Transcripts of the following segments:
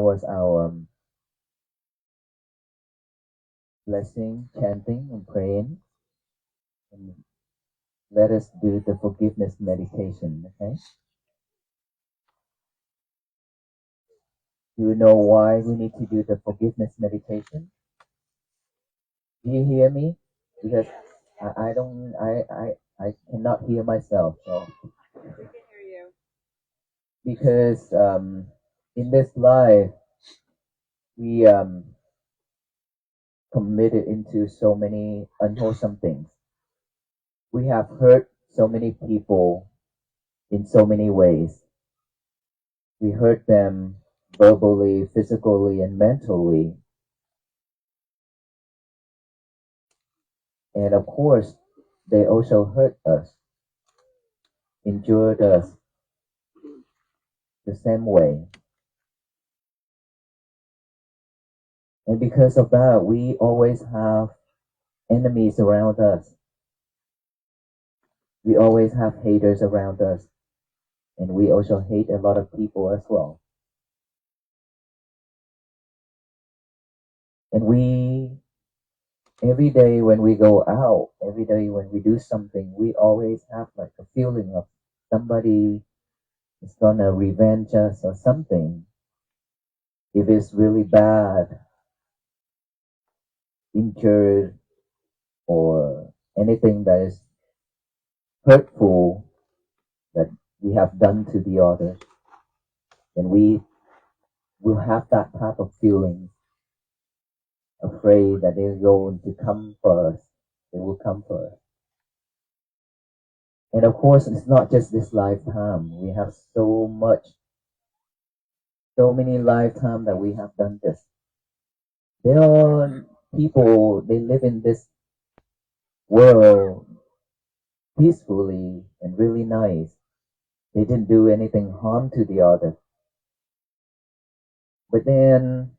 was our blessing, chanting, and praying. And let us do the forgiveness meditation, okay? Do you know why we need to do the forgiveness meditation? Do you hear me? Because I cannot hear myself. So because in this life we committed into so many unwholesome things. We have hurt so many people in so many ways. We hurt them verbally, physically, and mentally. And of course, they also hurt us, injured us the same way. And because of that, we always have enemies around us. We always have haters around us. And we also hate a lot of people as well. And every day when we go out, every day when we do something, we always have like a feeling of somebody is gonna revenge us or something. If it's really bad, injured, or anything that is hurtful that we have done to the other, then we will have that type of feeling, afraid that they're going to come for us. They will come for us. And of course, it's not just this lifetime. We have so many lifetimes that we have done this. There are people, they live in this world peacefully and really nice. They didn't do anything harm to the other. But then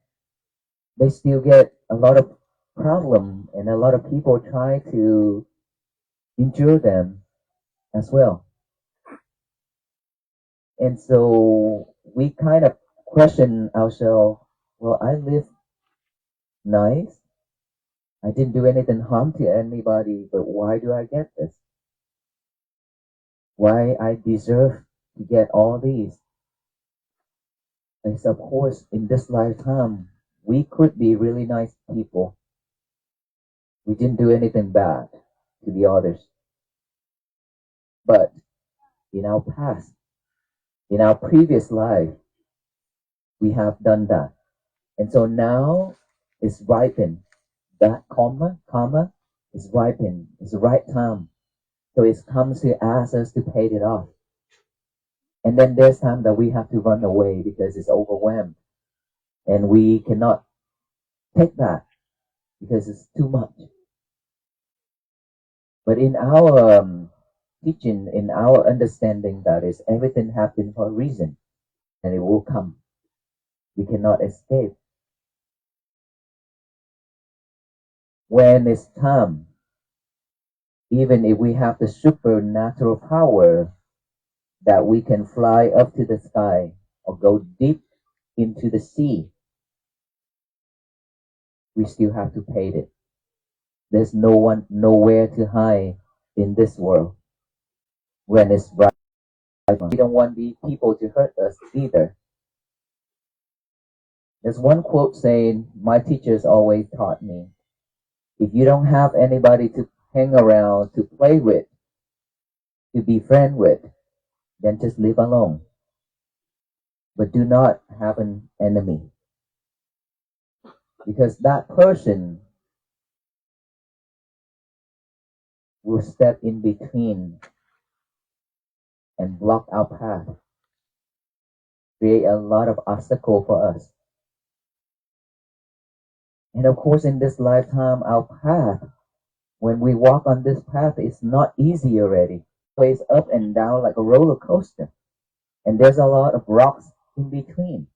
they still get a lot of problem and a lot of people try to injure them as well. And so we kind of question ourselves, well, I live nice. I didn't do anything harm to anybody, but why do I get this? Why I deserve to get all these? And of course, in this lifetime, we could be really nice people. We didn't do anything bad to the others. But in our past, in our previous life, we have done that. And so now it's ripened. That karma is ripened. It's the right time. So it comes to ask us to pay it off. And then there's time that we have to run away because it's overwhelmed. And we cannot take that because it's too much. But in our teaching, in our understanding, that is everything happened for a reason and it will come. We cannot escape. When it's time, even if we have the supernatural power that we can fly up to the sky or go deep into the sea, we still have to pay it. There's nowhere to hide in this world when it's right. We don't want the people to hurt us either. There's one quote saying, my teachers always taught me, if you don't have anybody to hang around, to play with, to be friend with, then just live alone. But do not have an enemy. Because that person will step in between and block our path, create a lot of obstacle for us. And of course, in this lifetime, our path, when we walk on this path, it's not easy already. It's up and down like a roller coaster. And there's a lot of rocks in between.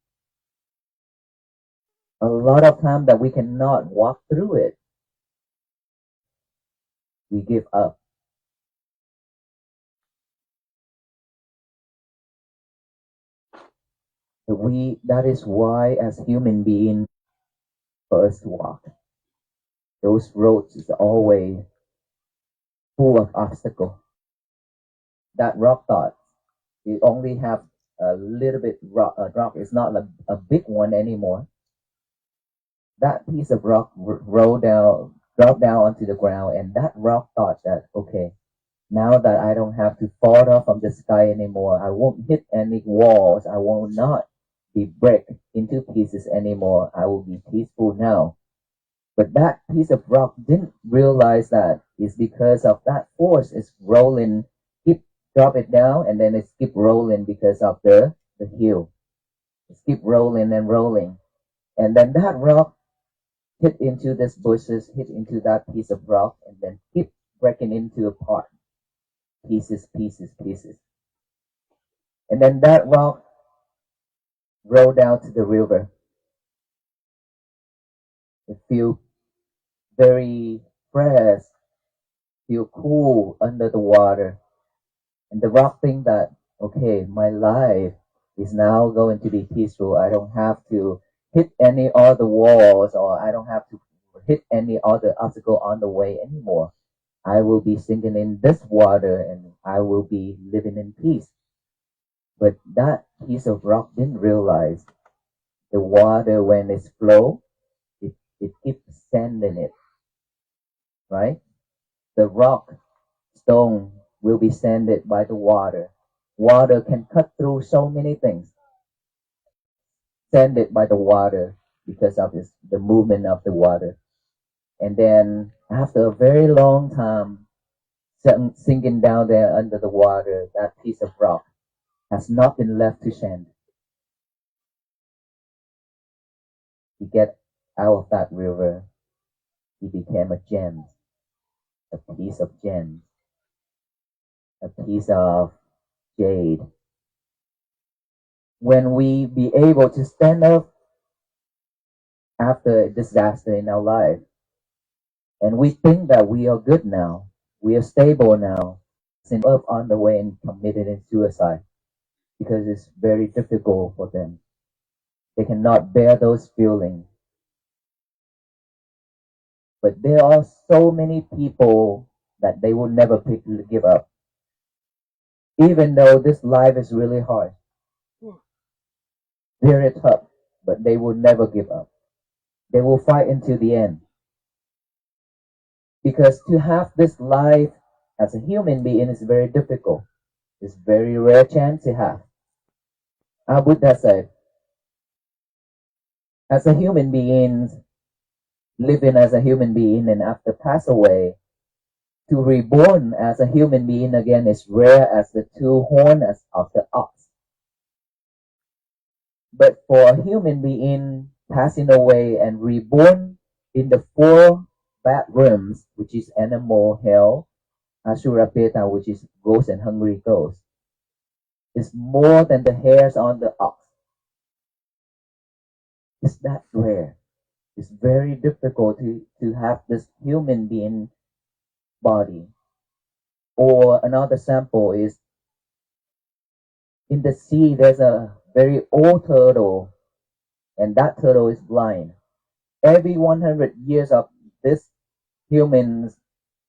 A lot of time that we cannot walk through it, we give up. That is why as human beings, for us to walk, those roads is always full of obstacles. That rock thought, you only have a little bit rock. It's not like a big one anymore. That piece of rock rolled down, dropped down onto the ground, and that rock thought that, okay, now that I don't have to fall off from the sky anymore, I won't hit any walls, I will not be break into pieces anymore, I will be peaceful now. But that piece of rock didn't realize that it's because of that force is rolling, keep drop it down, and then it's keep rolling because of the hill. It's keep rolling and rolling. And then that rock hit into this bushes, hit into that piece of rock, and then keep breaking into apart. Pieces, pieces, pieces. And then that rock rolled down to the river. It feels very fresh, feel cool under the water. And the rock think that, okay, my life is now going to be peaceful. I don't have to hit any other walls, or I don't have to hit any other obstacle on the way anymore. I will be sinking in this water and I will be living in peace. But that piece of rock didn't realize the water, when it's flow, it keeps sending it, right? The rock, stone will be sanded by the water. Water can cut through so many things, sanded by the water because of the movement of the water. And then after a very long time, sinking down there under the water, that piece of rock has nothing left to sand. He get out of that river, he became a gem, a piece of gem, a piece of jade. When we be able to stand up after a disaster in our life, and we think that we are good now, we are stable now, sin up on the way and committed suicide because it's very difficult for them. They cannot bear those feelings. But there are so many people that they will never give up. Even though this life is really hard, very tough, but they will never give up. They will fight until the end. Because to have this life as a human being is very difficult. It's very rare chance to have. Our Buddha said, as a human being, living as a human being and after pass away, to reborn as a human being again is rare as the two horns of the ox. But for a human being passing away and reborn in the four bad realms, which is animal, hell, Asura Peta, which is ghost and hungry ghost, is more than the hairs on the ox. It's that rare. It's very difficult to have this human being body. Or another sample is in the sea, there's a very old turtle, and that turtle is blind. Every 100 years of this human's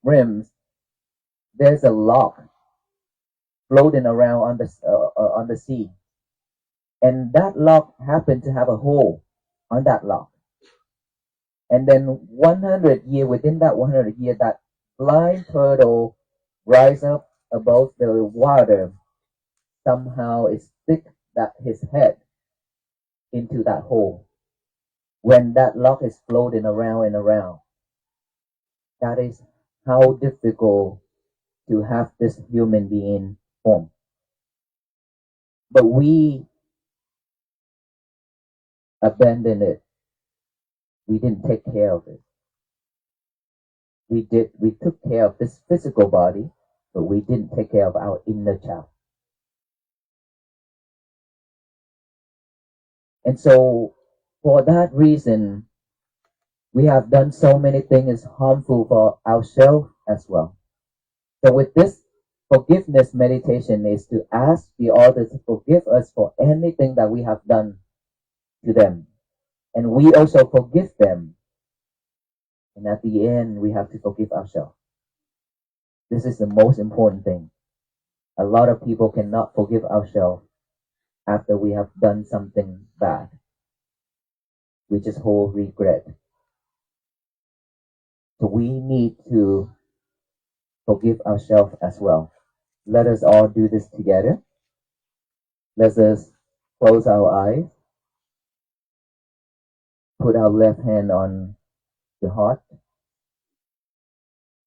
rims, there's a lock floating around on the sea, and that lock happened to have a hole on that lock. And then 100 year within that 100 year, that blind turtle rise up above the water. Somehow it stick that his head into that hole. When that lock is floating around and around, that is how difficult to have this human being form. But we abandoned it. We didn't take care of it. We took care of this physical body, but we didn't take care of our inner child. And so for that reason, we have done so many things harmful for ourselves as well. So with this forgiveness meditation is to ask the other to forgive us for anything that we have done to them. And we also forgive them. And at the end, we have to forgive ourselves. This is the most important thing. A lot of people cannot forgive ourselves after we have done something bad. We just hold regret. So we need to forgive ourselves as well. Let us all do this together. Let us close our eyes. Put our left hand on the heart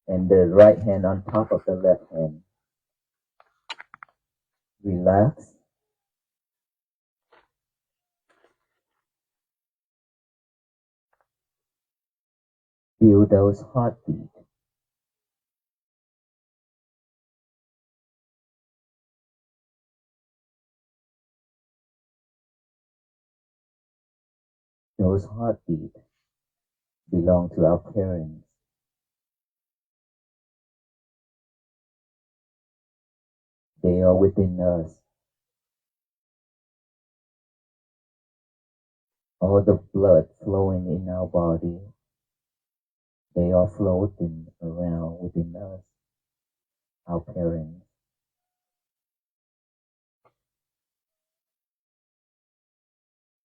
and the right hand on top of the left hand. Relax. Feel those heartbeats. Those heartbeats belong to our parents. They are within us. All the blood flowing in our body, they are floating around within us, our parents.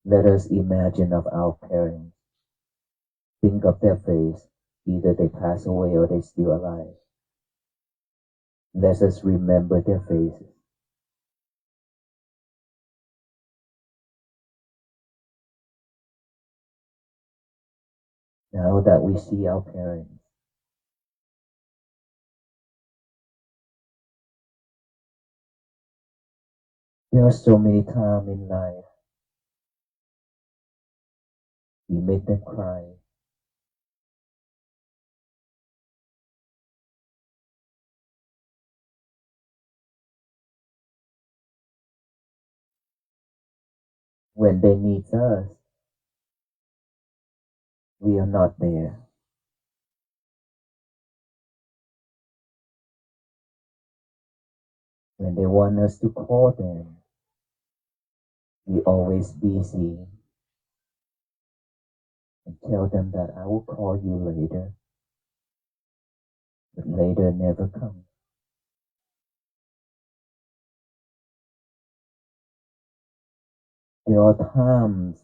Let us imagine of our parents. Think of their face. Either they pass away or they still alive. Let us remember their faces. Now that we see our parents, there are so many times in life we make them cry. When they need us, we are not there. When they want us to call them, we always busy and tell them that I will call you later, but later never comes. There are times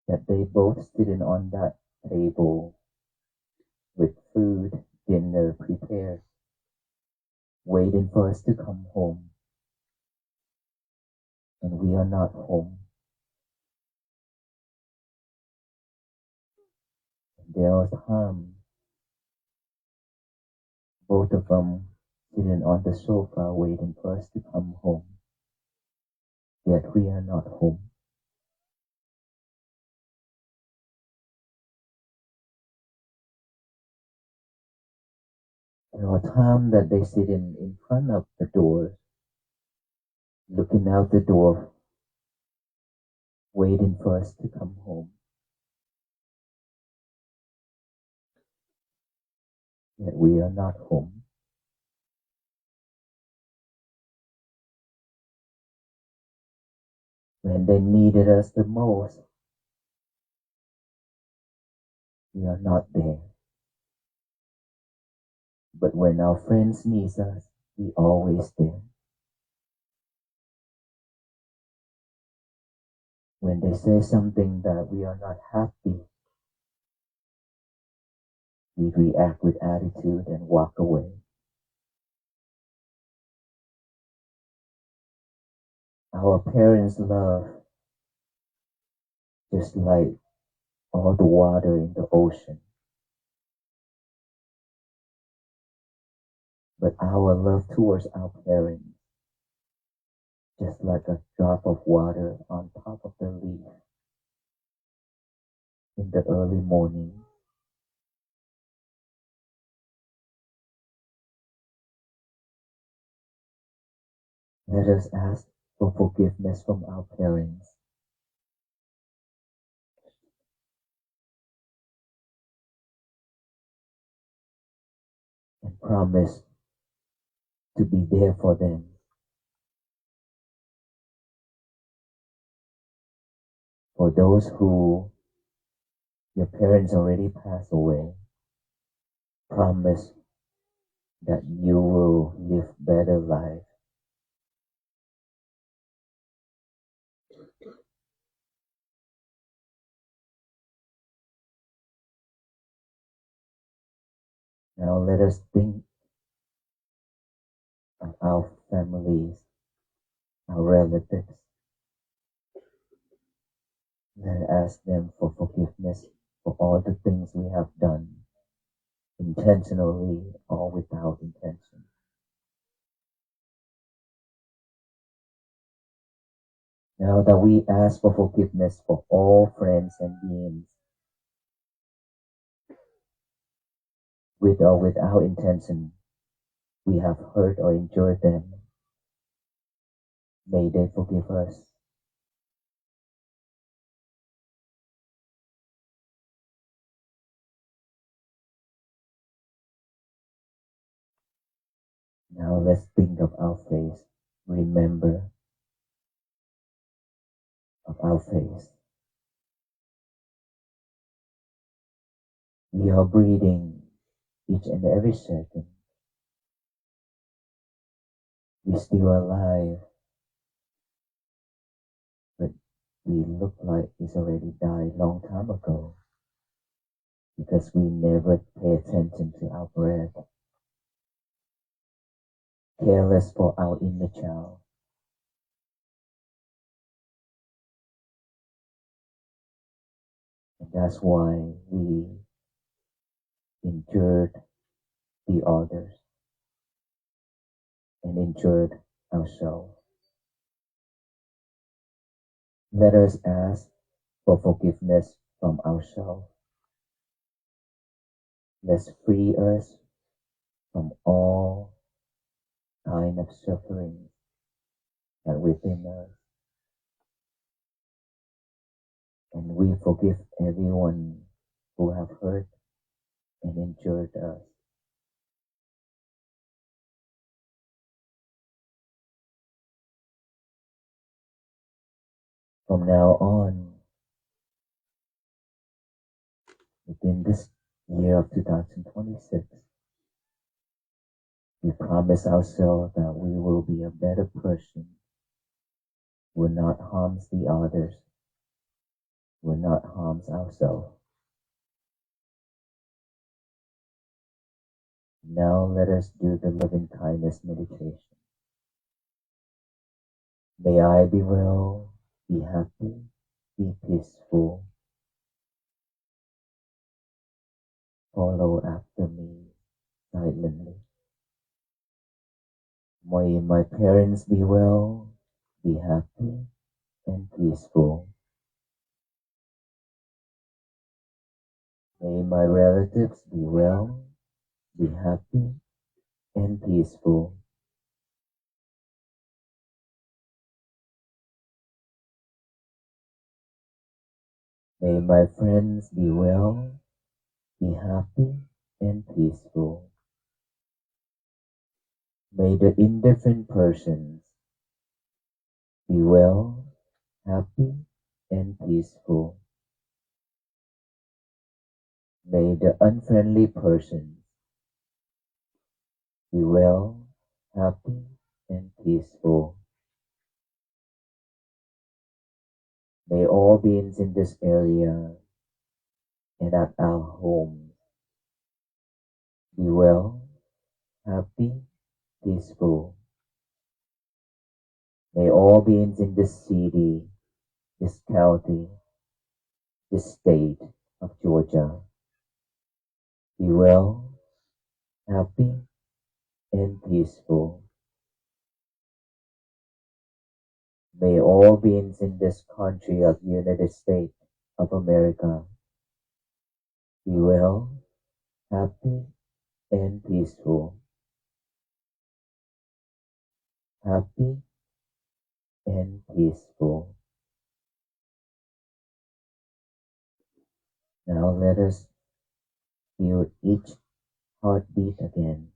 that they both sitting on that table with food, dinner prepared, waiting for us to come home, and we are not home. There are times both of them sitting on the sofa waiting for us to come home, yet we are not home. There are times that they sit in front of the door, looking out the door, waiting for us to come home, yet we are not home. When they needed us the most, we are not there. But when our friends need us, we always there. When they say something that we are not happy, we react with attitude and walk away. Our parents' love, just like all the water in the ocean. But our love towards our parents, just like a drop of water on top of the leaf in the early morning. Let us ask for forgiveness from our parents. And promise to be there for them. For those who your parents already passed away, promise that you will live better life. Now let us think of our families, our relatives. Let us ask them for forgiveness for all the things we have done, intentionally or without intention. Now that we ask for forgiveness for all friends and beings, with or without intention, we have hurt or injured them, may they forgive us. Now let's think of our face. Remember of our face. We are breathing each and every second. We're still alive, but we look like it's already died long time ago because we never pay attention to our breath. Careless for our inner child. And that's why we injured the others and injured ourselves. Let us ask for forgiveness from ourselves. Let's free us from all kind of suffering that within us. And we forgive everyone who have hurt and injured us. From now on, within this year of 2026, we promise ourselves that we will be a better person, will not harm the others, will not harm ourselves. Now let us do the loving kindness meditation. May I be well, be happy, be peaceful. Follow after me silently. May my parents be well, be happy and peaceful. May my relatives be well, be happy and peaceful. May my friends be well, be happy and peaceful. May the indifferent persons be well, happy and peaceful. May the unfriendly persons be well, happy and peaceful. May all beings in this area and at our home be well, happy, peaceful. May all beings in this city, this county, this state of Georgia be well, happy, and peaceful. May all beings in this country of United States of America be well, happy, and peaceful. Happy and peaceful. Now let us feel each heartbeat again.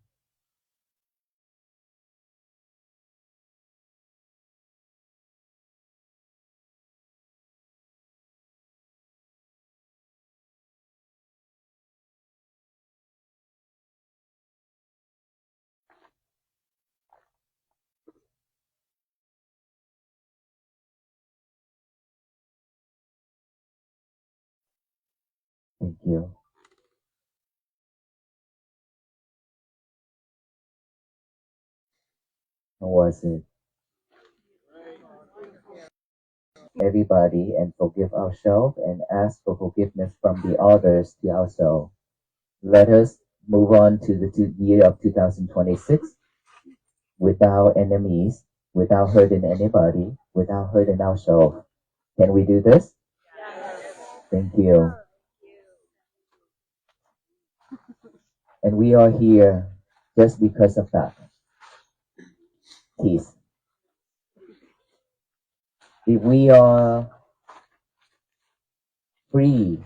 Thank you. How was it? Everybody and forgive ourselves and ask for forgiveness from the others to ourselves. Let us move on to the year of 2026 without enemies, without hurting anybody, without hurting ourselves. Can we do this? Thank you. And we are here just because of that. Peace. If we are free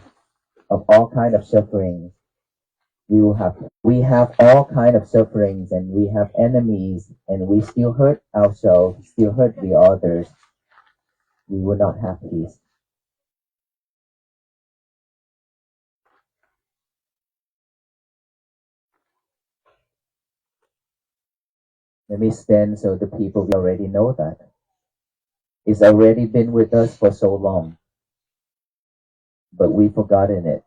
of all kind of sufferings, we have all kind of sufferings and we have enemies and we still hurt ourselves, still hurt the others, we will not have peace. Let me stand so the people already know that. It's already been with us for so long, but we've forgotten it.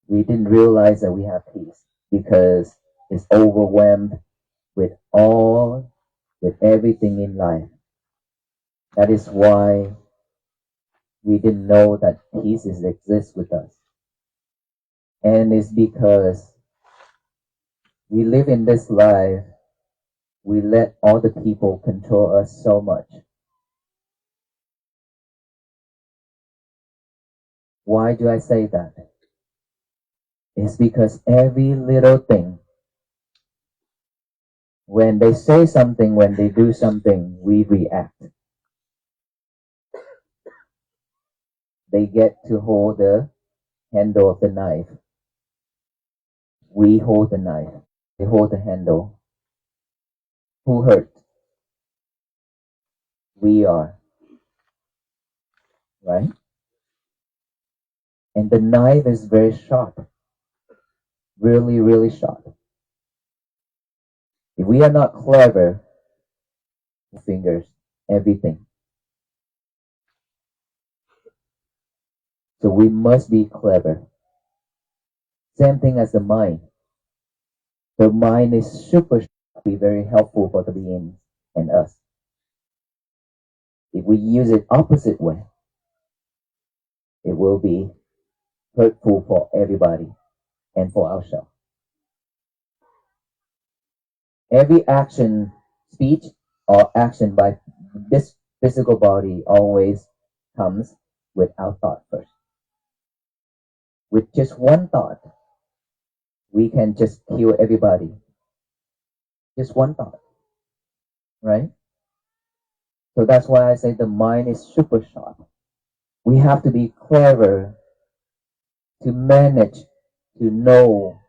We didn't realize that we have peace because it's overwhelmed with everything in life. That is why we didn't know that peace exists with us. And it's because we live in this life, we let all the people control us so much. Why do I say that? It's because every little thing, when they say something, when they do something, we react. They get to hold the handle of the knife. We hold the knife. They hold the handle. Who hurt? We are. Right? And the knife is very sharp. Really, really sharp. If we are not clever, fingers, everything. So we must be clever. Same thing as the mind. The mind is super sharp, be very helpful for the beings and us. If we use it opposite way, it will be hurtful for everybody and for ourselves. Every action, speech, or action by this physical body always comes with our thought first. With just one thought, we can just kill everybody. Just one thought, right? So that's why I say the mind is super sharp. We have to be clever to manage to know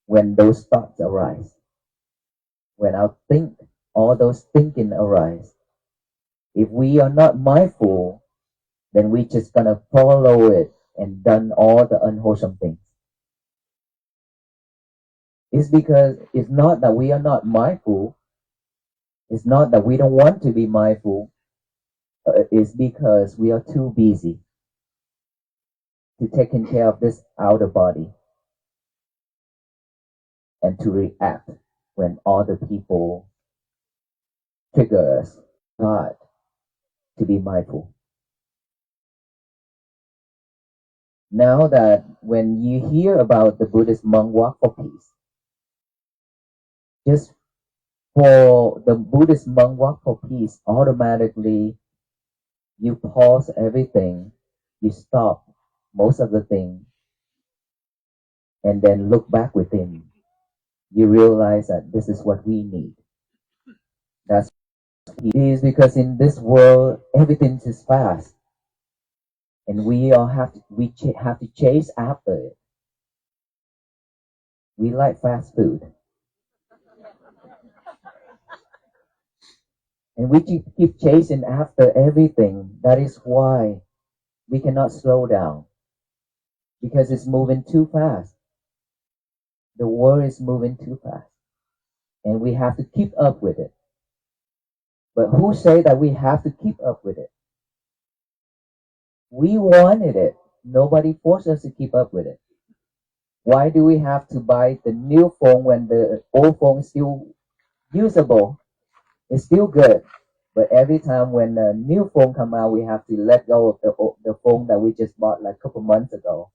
when those thoughts arise. When all those thinking arise. If we are not mindful, then we just gonna follow it and done all the unwholesome things. It's because it's not that we are not mindful. It's not that we don't want to be mindful. It's because we are too busy to taking care of this outer body and to react when other people trigger us. Not to be mindful. Now that when you hear about the Buddhist monk walk for peace, just for the Buddhist monk walk for peace, automatically you pause everything, you stop most of the thing, and then look back within. You realize that this is what we need. That's it is because in this world everything is fast, and we have to chase after it. We like fast food. And we keep chasing after everything. That is why we cannot slow down. Because it's moving too fast. The world is moving too fast. And we have to keep up with it. But who say that we have to keep up with it? We wanted it. Nobody forced us to keep up with it. Why do we have to buy the new phone when the old phone is still usable? It's still good. But every time when a new phone come out, we have to let go of the phone that we just bought like a couple months ago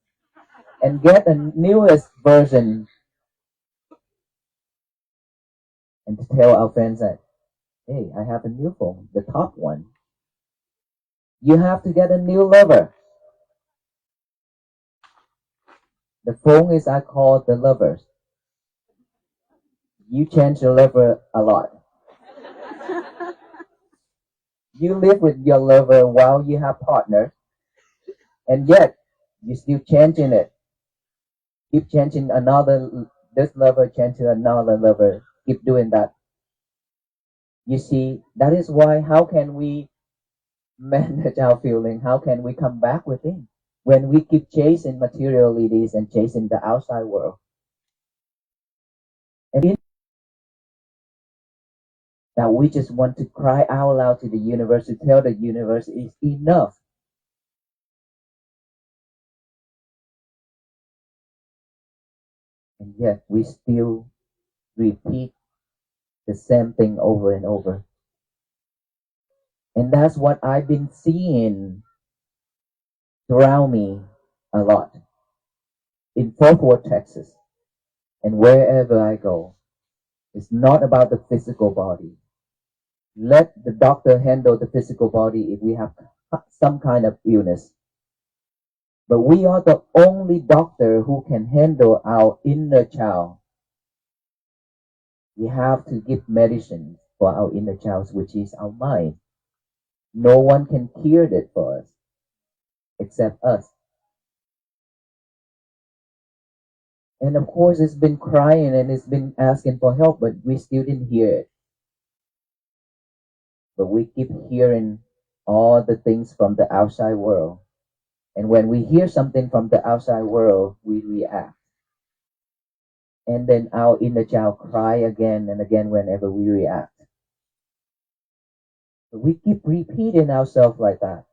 and get the newest version and to tell our friends that, hey, I have a new phone, the top one. You have to get a new lover. The phone is I call the lovers. You change your lover a lot. You live with your lover while you have partner, and yet you still changing it. Keep changing another this lover, change to another lover. Keep doing that. You see, that is why how can we manage our feeling? How can we come back within? When we keep chasing materialities and chasing the outside world. And that we just want to cry out loud to the universe to tell the universe it's enough. And yet we still repeat the same thing over and over. And that's what I've been seeing around me a lot in Fort Worth, Texas, and wherever I go. It's not about the physical body. Let the doctor handle the physical body if we have some kind of illness. But we are the only doctor who can handle our inner child. We have to give medicine for our inner child, which is our mind. No one can cure it for us except us. And of course, it's been crying and it's been asking for help, but we still didn't hear it. But we keep hearing all the things from the outside world. And when we hear something from the outside world, we react. And then our inner child cry again and again whenever we react. But we keep repeating ourselves like that.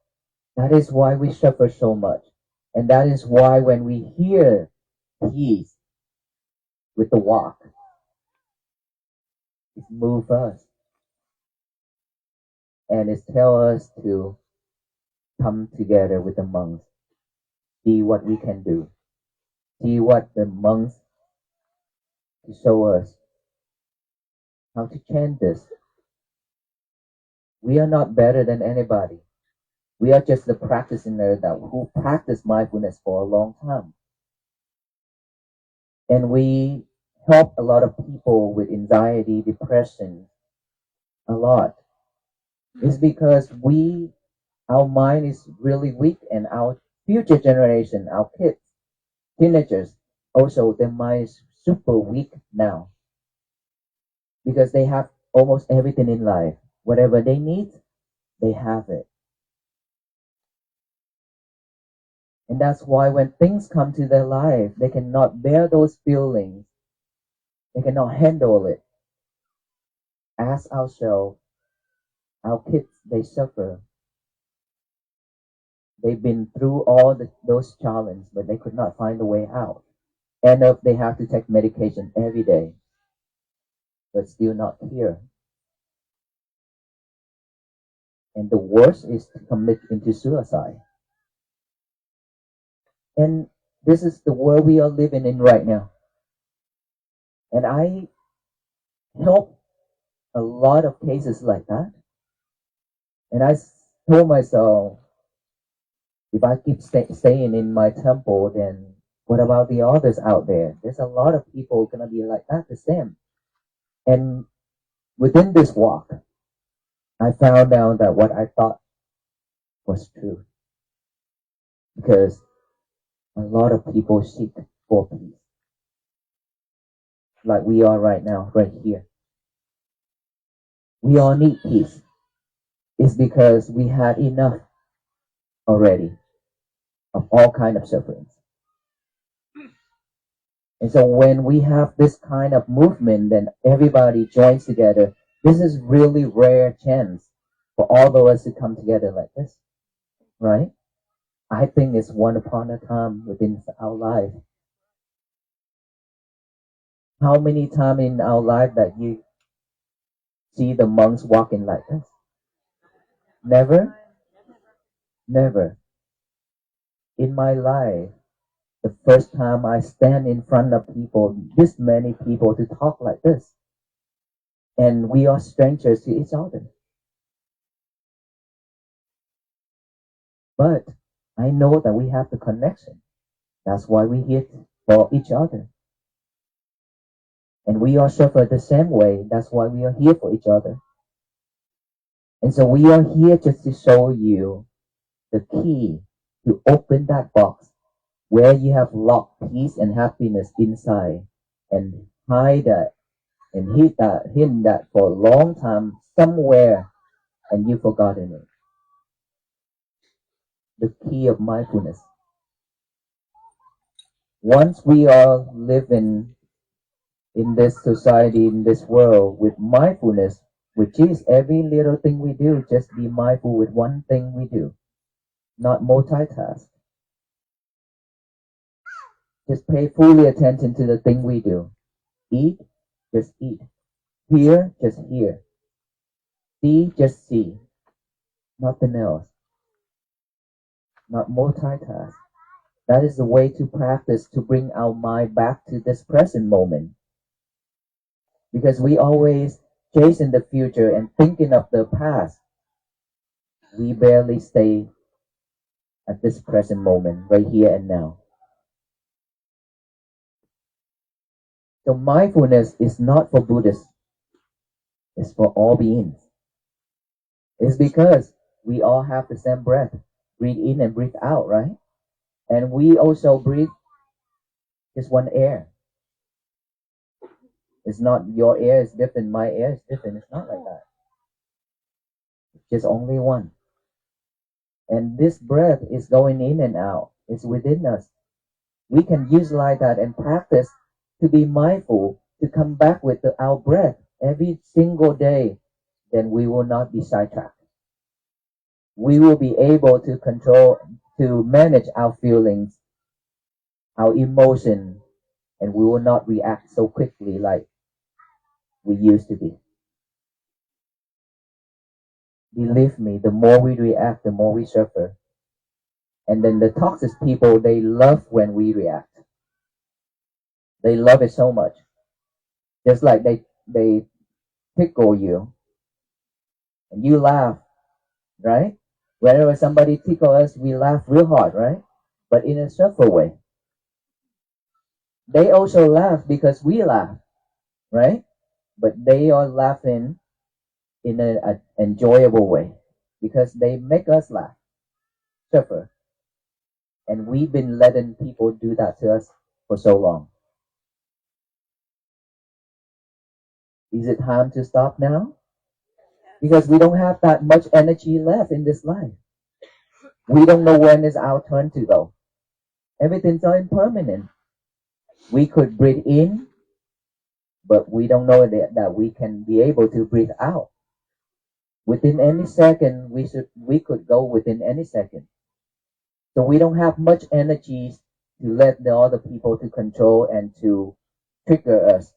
That is why we suffer so much. And that is why when we hear peace with the walk, it moves us. And it tells us to come together with the monks, see what we can do, see what the monks to show us how to chant this. We are not better than anybody. We are just the practitioners that who practice mindfulness for a long time. And we help a lot of people with anxiety, depression, a lot. It's because our mind is really weak, and our future generation, our kids, teenagers, also their mind is super weak now. Because they have almost everything in life. Whatever they need, they have it. And that's why when things come to their life, they cannot bear those feelings. They cannot handle it. Ask ourselves, our kids, they suffer. They've been through all those challenges, but they could not find a way out. And if they have to take medication every day, but still not here. And the worst is to commit into suicide. And this is the world we are living in right now. And I help a lot of cases like that. And I told myself, if I keep staying in my temple, then what about the others out there? There's a lot of people gonna be like that the same. And within this walk, I found out that what I thought was true. Because a lot of people seek for peace. Like we are right now, right here. We all need peace. It's because we had enough already of all kind of sufferings. And so when we have this kind of movement, then everybody joins together. This is really rare chance for all of us to come together like this, right? I think it's one upon a time within our life. How many times in our life that you see the monks walking like this? Never? Never. In my life, the first time I stand in front of people, this many people to talk like this. And we are strangers to each other. But I know that we have the connection. That's why we're here for each other. And we all suffer the same way. That's why we are here for each other. And so we are here just to show you the key to open that box where you have locked peace and happiness inside and hide that and hidden that for a long time somewhere and you've forgotten it. The key of mindfulness. Once we are living in this society, in this world with mindfulness, which is every little thing we do, just be mindful with one thing we do, not multitask. Just pay fully attention to the thing we do. Eat, just eat. Hear, just hear. See, just see. Nothing else. Not multitask. That is the way to practice to bring our mind back to this present moment. Because we always chasing the future and thinking of the past. We barely stay at this present moment, right here and now. So mindfulness is not for Buddhists. It's for all beings. It's because we all have the same breath. Breathe in and breathe out, right? And we also breathe just one air. It's not your air is different, my air is different. It's not like that. It's just only one. And this breath is going in and out. It's within us. We can utilize that and practice to be mindful, to come back with our breath every single day. Then we will not be sidetracked. We will be able to control, to manage our feelings, our emotion, and we will not react so quickly like we used to be. Believe me, the more we react, the more we suffer. And then the toxic people, they love when we react. They love it so much. Just like they tickle you and you laugh, right? Whenever somebody tickle us, we laugh real hard, right? But in a suffer way. They also laugh because we laugh, right? But they are laughing in an enjoyable way because they make us laugh, suffer. And we've been letting people do that to us for so long. Is it time to stop now? Because we don't have that much energy left in this life. We don't know when is our turn to go. Everything's so impermanent. We could breathe in, but we don't know that we can be able to breathe out. Within any second, we could go within any second. So we don't have much energy to let the other people to control and to trigger us.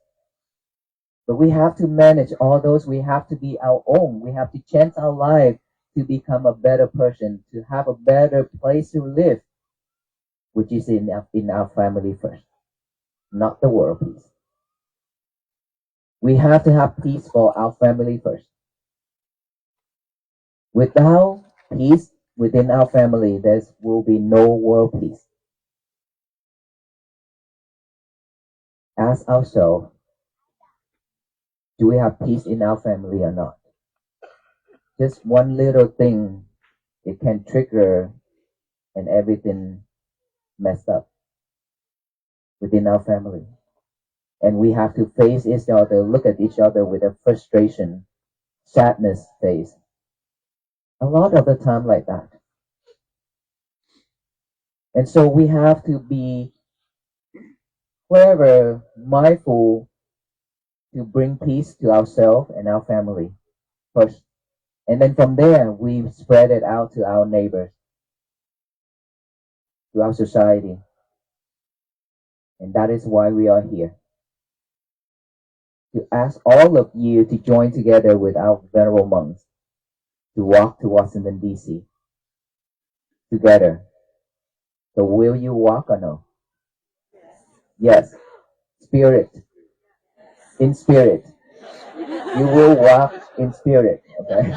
But we have to manage all those. We have to be our own. We have to change our life to become a better person, to have a better place to live, which is in our family first, not the world peace. We have to have peace for our family first. Without peace within our family, there will be no world peace. Ask ourselves, do we have peace in our family or not? Just one little thing, it can trigger and everything messed up within our family. And we have to face each other, look at each other with a frustration, sadness face. A lot of the time like that. And so we have to be forever mindful to bring peace to ourselves and our family first. And then from there, we spread it out to our neighbors. to our society. And that is why we are here. To ask all of you to join together with our venerable monks to walk to Washington, D.C. together. So will you walk or no? Yes. Spirit. In spirit. You will walk in spirit. Okay.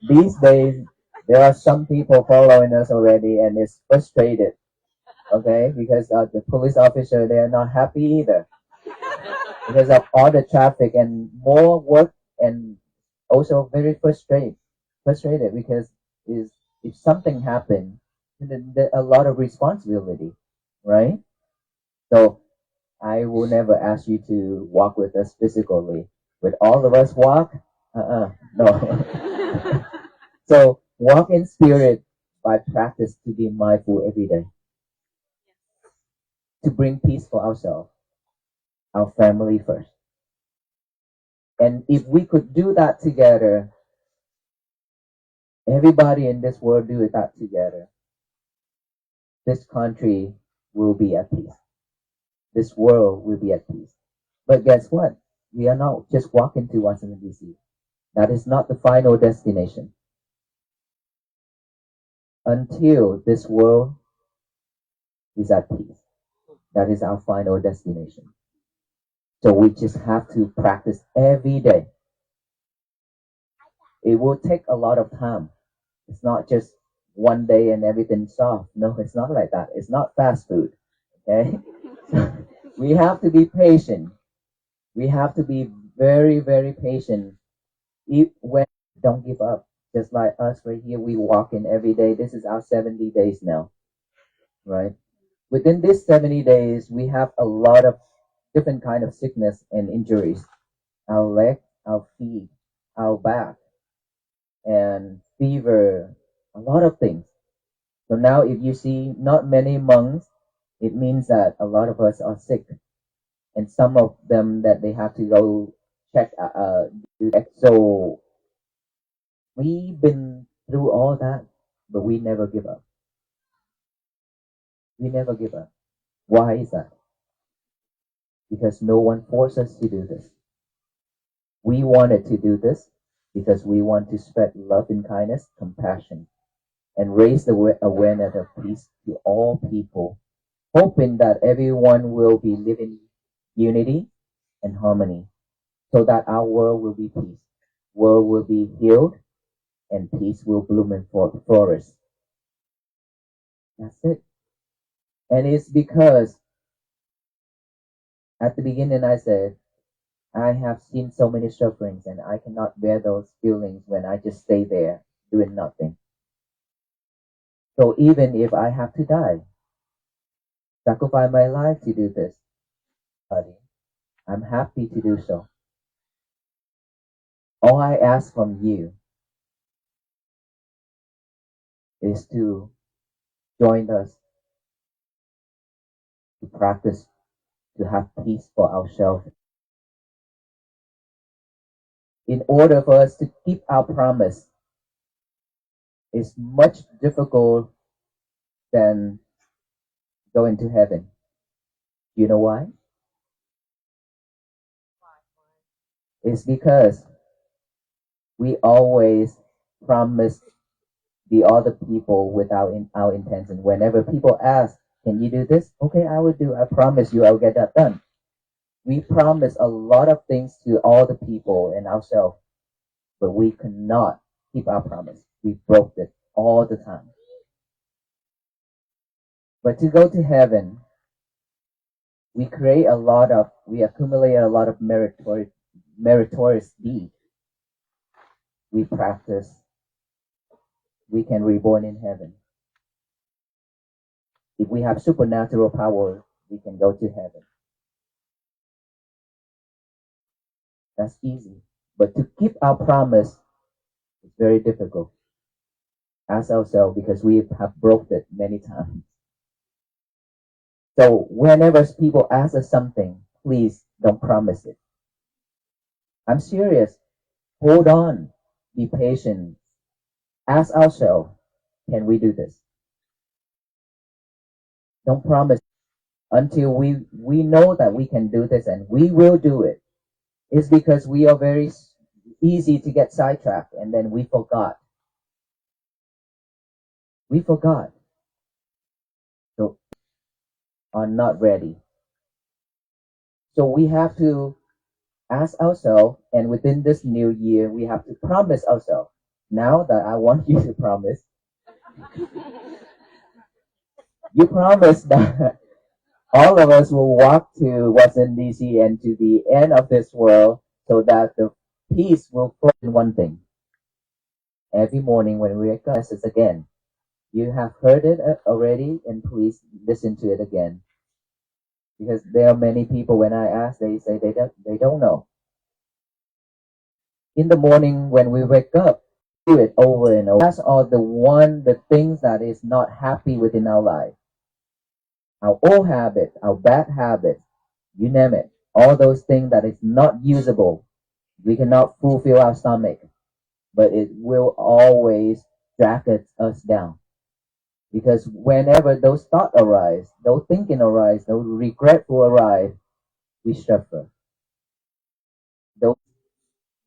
These days, there are some people following us already and it's frustrated. Okay, because the police officer, they are not happy either because of all the traffic and more work, and also very frustrated because is if something happened, then a lot of responsibility, right? So I will never ask you to walk with us physically. With all of us walk, no. So walk in spirit by practice to be mindful every day, to bring peace for ourselves, our family first. And if we could do that together, everybody in this world do that together, this country will be at peace. This world will be at peace. But guess what? We are not just walking to Washington, D.C. That is not the final destination. Until this world is at peace, that is our final destination. So we just have to practice every day. It will take a lot of time. It's not just one day and everything's solved. No, it's not like that. It's not fast food. Okay? We have to be patient. We have to be very, very patient. When don't give up. Just like us right here, we walk in every day. This is our 70 days now, right? Within these 70 days, we have a lot of different kind of sickness and injuries. Our leg, our feet, our back, and fever, a lot of things. So now if you see not many monks, it means that a lot of us are sick. And some of them that they have to go check, do that. So we've been through all that, but we never give up. We never give up. Why is that? Because no one forced us to do this. We wanted to do this because we want to spread love and kindness, compassion, and raise the awareness of peace to all people, hoping that everyone will be living unity and harmony, so that our world will be peace, world will be healed, and peace will bloom and flourish. That's it. And it's because at the beginning I said, I have seen so many sufferings and I cannot bear those feelings when I just stay there doing nothing. So even if I have to die, sacrifice my life to do this, I'm happy to do so. All I ask from you is to join us to practice to have peace for ourselves. In order for us to keep our promise, it's much difficult than going to heaven. You know why? It's because we always promise the other people without our intention. Whenever people ask, can you do this? Okay, I will do. I promise you I'll get that done. We promise a lot of things to all the people and ourselves, but we cannot keep our promise. We broke it all the time. But to go to heaven, we accumulate a lot of meritorious deeds. We practice, we can reborn in heaven. If we have supernatural power, we can go to heaven. That's easy. But to keep our promise is very difficult. Ask ourselves because we have broke it many times. So whenever people ask us something, please don't promise it. I'm serious. Hold on. Be patient. Ask ourselves, can we do this? Don't promise until we know that we can do this and we will do it. It's because we are very easy to get sidetracked and then we forgot. We forgot. So are not ready. So we have to ask ourselves, and within this new year, we have to promise ourselves. Now that I want you to promise, you promise that all of us will walk to Washington D.C. and to the end of this world, so that the peace will flow in one thing. Every morning when we wake up, this is again. You have heard it already, and please listen to it again. Because there are many people, when I ask, they say they don't know. In the morning when we wake up, do it over and over. That's all the things that is not happy within our life. Our old habit, our bad habits, you name it. All those things that is not usable. We cannot fulfill our stomach, but it will always drag us down. Because whenever those thoughts arise, those thinking arise, those regretful arise, we suffer. Those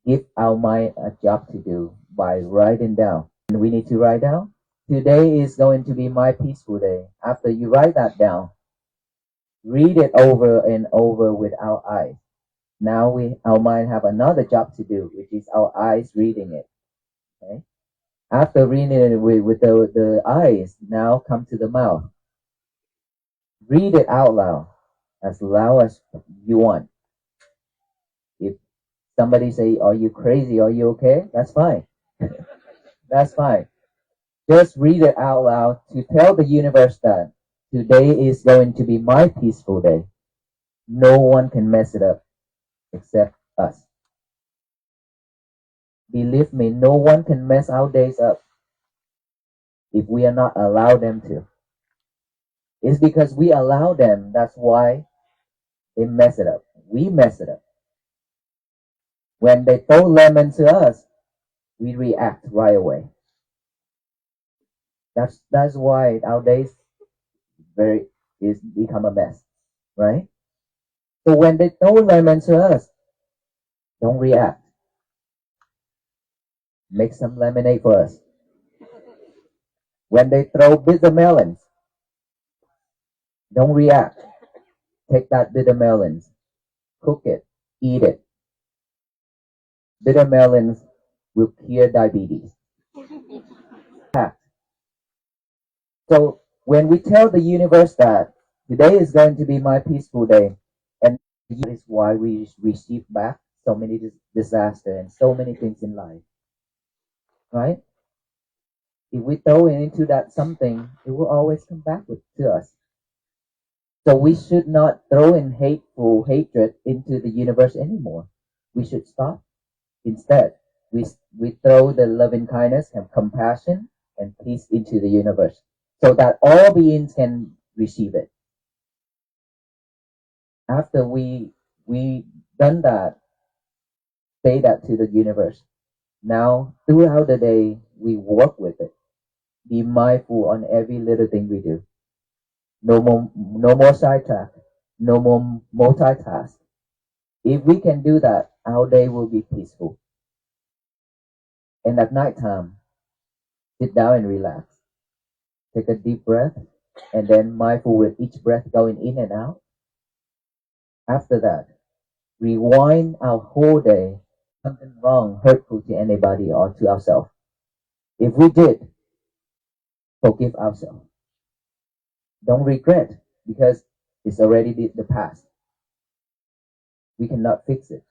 give our mind a job to do by writing down. And we need to write down. Today is going to be my peaceful day. After you write that down, read it over and over with our eyes. Now our mind have another job to do, which is our eyes reading it. Okay? After reading it with the eyes, now come to the mouth. Read it out loud as you want. If somebody say, "Are you crazy? Are you okay?" That's fine. That's fine. Just read it out loud to tell the universe that today is going to be my peaceful day. No one can mess it up except us. Believe me, no one can mess our days up if we are not allow them to. It's because we allow them, that's why they mess it up. We mess it up. When they throw lemon to us, we react right away. That's why our days become a mess, right? So when they throw lemon to us, don't react. Make some lemonade for us. When they throw bitter melons, don't react. Take that bitter melons, cook it, eat it. Bitter melons will cure diabetes. So when we tell the universe that today is going to be my peaceful day, and that is why we receive back so many disaster and so many things in life, right? If we throw into that something, it will always come back to us. So we should not throw in hateful hatred into the universe anymore. We should stop. Instead, we throw the loving kindness and compassion and peace into the universe so that all beings can receive it. After we done that, say that to the universe. Now, throughout the day, we work with it. Be mindful on every little thing we do. No more sidetrack. No more multitask. If we can do that, our day will be peaceful. And at night time, sit down and relax. Take a deep breath and then mindful with each breath going in and out. After that, rewind our whole day. Something wrong, hurtful to anybody or to ourselves. If we did, forgive ourselves. Don't regret because it's already the past. We cannot fix it.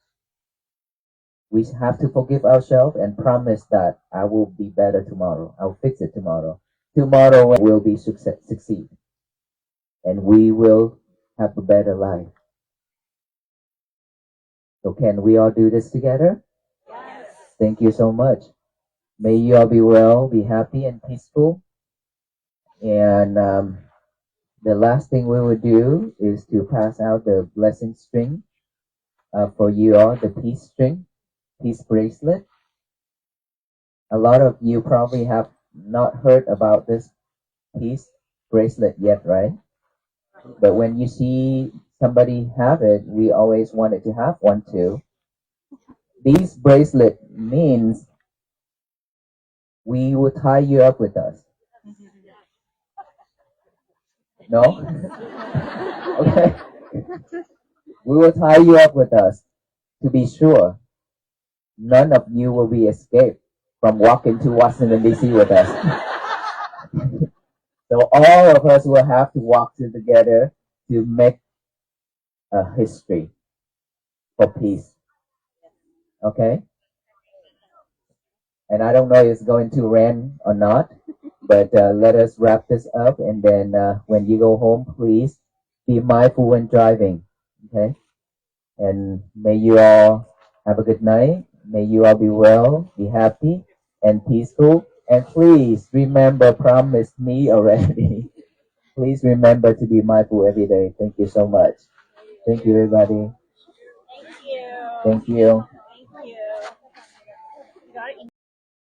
We have to forgive ourselves and promise that I will be better tomorrow. I'll fix it tomorrow. Tomorrow will be succeed. And we will have a better life. So can we all do this together? Yes. Thank you so much. May you all be well, be happy and peaceful. And the last thing we will do is to pass out the blessing string for you all, the peace string, peace bracelet. A lot of you probably have not heard about this peace bracelet yet, right? But when you see somebody have it, we always wanted to have one too. These bracelet means we will tie you up with us. No? Okay. We will tie you up with us to be sure none of you will be escaped from walking to Washington DC with us. So all of us will have to walk together to make a history for peace. Okay? And I don't know if it's going to rain or not, but let us wrap this up. And then when you go home, please be mindful when driving. Okay? And may you all have a good night. May you all be well, be happy, and peaceful. And please remember, promise me already. Please remember to be mindful every day. Thank you so much. Thank you, everybody. Thank you.